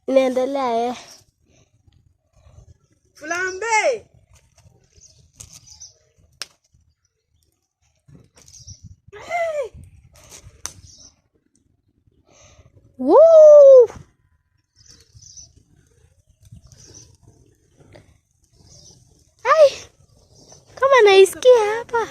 Inaendelea Flambe. Woo! Ai, kama naisikia hapa.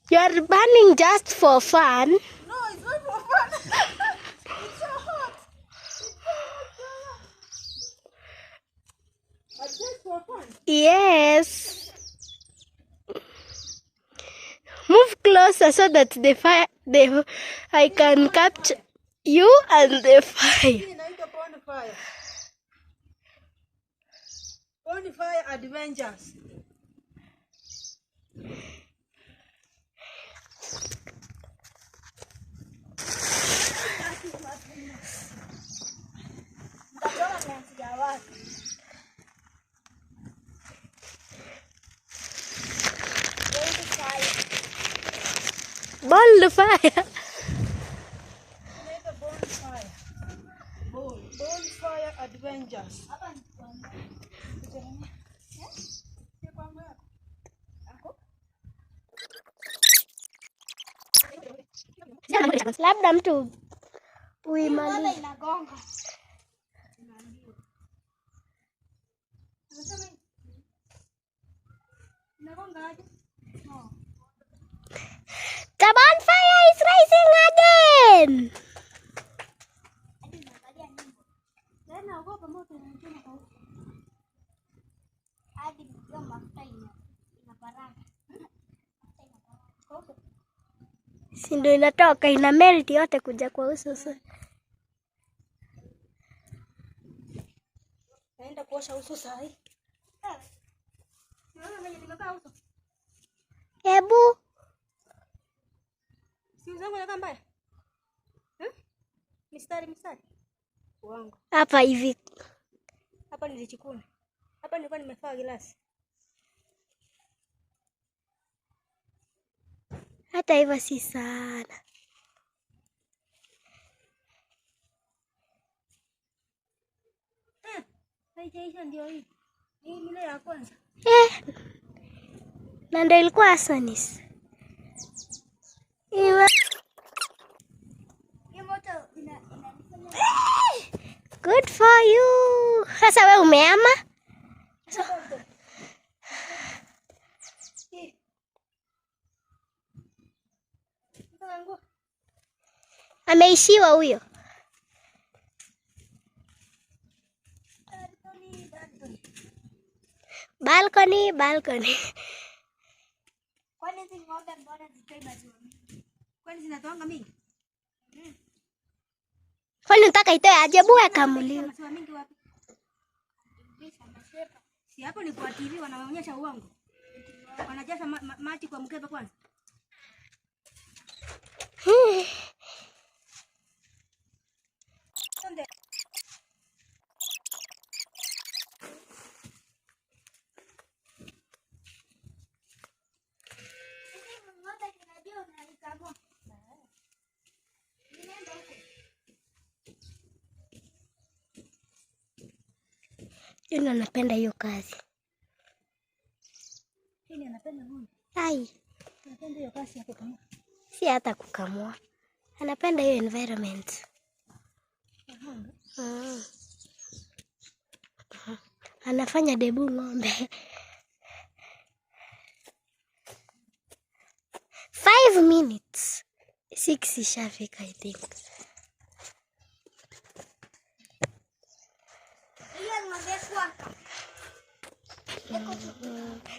You're burning just for fun. No, it's not for fun. It's so hot. It's so hot. Just for fun. Yes. Move closer so that I can capture you and the fire. Bonfire. Bonfire Adventures. Bonfire. Bonfire Adventures. Labda mtu uimalize. The bonfire is rising again. Si ndio inatoka, ina melt yote kuja kwa uso sasa. Naenda kuosha uso saa hii. Unaona mwenye nimekaa uso? Hebu Si uzangu ya kambaya? Mistari. Wangu. hapa hivi. Hapa nilichukua. Hapa nilikuwa nimefaa glasi. Hata hivyo si sana. Haijaisha ndio hii. Hii ile ya kwanza. Na ndio ilikuwa Asonis. Good for you. Sasa wewe umeama? Ameishiwa huyo. Balcony. Kwani hizi ng'ombe mbona zitoi maziwa mingi? Kwani zinatoanga mingi? Kwani unataka itoe aje bure kamuliwa? Maziwa mingi wapi? Si hapo ni kwa TV wanaonyesha uongo. Wanajaza maji kwa mkebe kwanza. Yule anapenda hiyo kazi. Yule anapenda ng'ombe. Ai, Anapenda hiyo kazi ya kukamua. si hata kukamua. Anapenda hiyo environment. Anafanya debu ng'ombe. 5 minutes. 6 ishafika I think.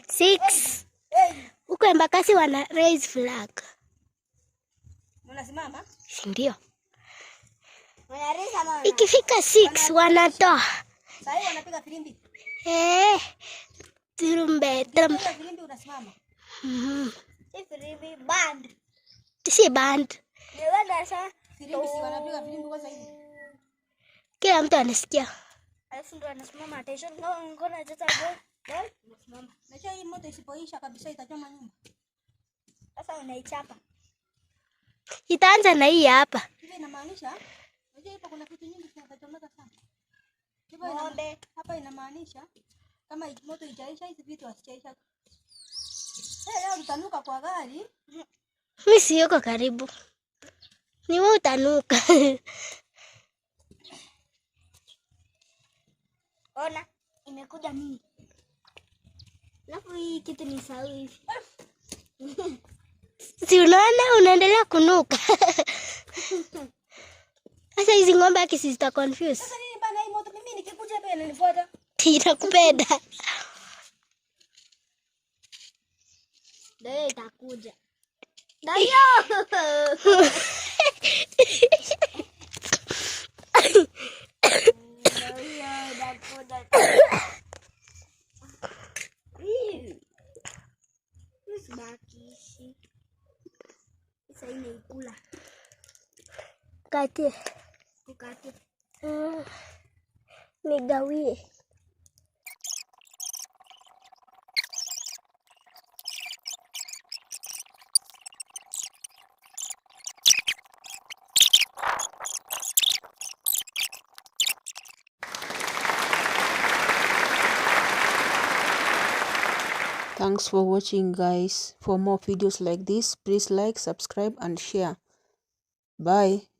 Six. Huko Embakasi wana raise flag. Unasimama? Si ndio? Wanarisa mama. Ikifika 6 wanatoa. Sasa hivi wanapiga filimbi. Tarumbeta. Unapiga filimbi unasimama. Hii filimbi band. Si band. Ni wanda sasa Filimbi si wanapiga filimbi kwanza hivi. Kila mtu anasikia. Alafu ndo anasimama attention. Ngona hata boy. Anasimama. Najua hii moto isipoisha kabisa itachoma nyumba. Sasa unaichapa. Itaanza na hii hapa. Hivi inamaanisha unajua hapa kuna kitu nyingi kinachomeka sana. Ng'ombe. Hapa inamaanisha kama moto ijaisha hizi vitu asichaisha. Leo mtanuka kwa gari. Mimi si yuko karibu. Ni wewe utanuka. Ona, imekuja mingi. Alafu hii kitu ni sawa hivi. Si unaona unaendelea kunuka. Sasa hizi ng'ombe yake si zita confuse. Sasa nini bana hii moto mimi nikikuja hapa inanifuata. Itakupenda. Ndio itakuja. Ndio. Sasa inaikula. Kati. Ukate. Nigawie. Thanks for watching, guys. For more videos like this, please like, subscribe and share. Bye.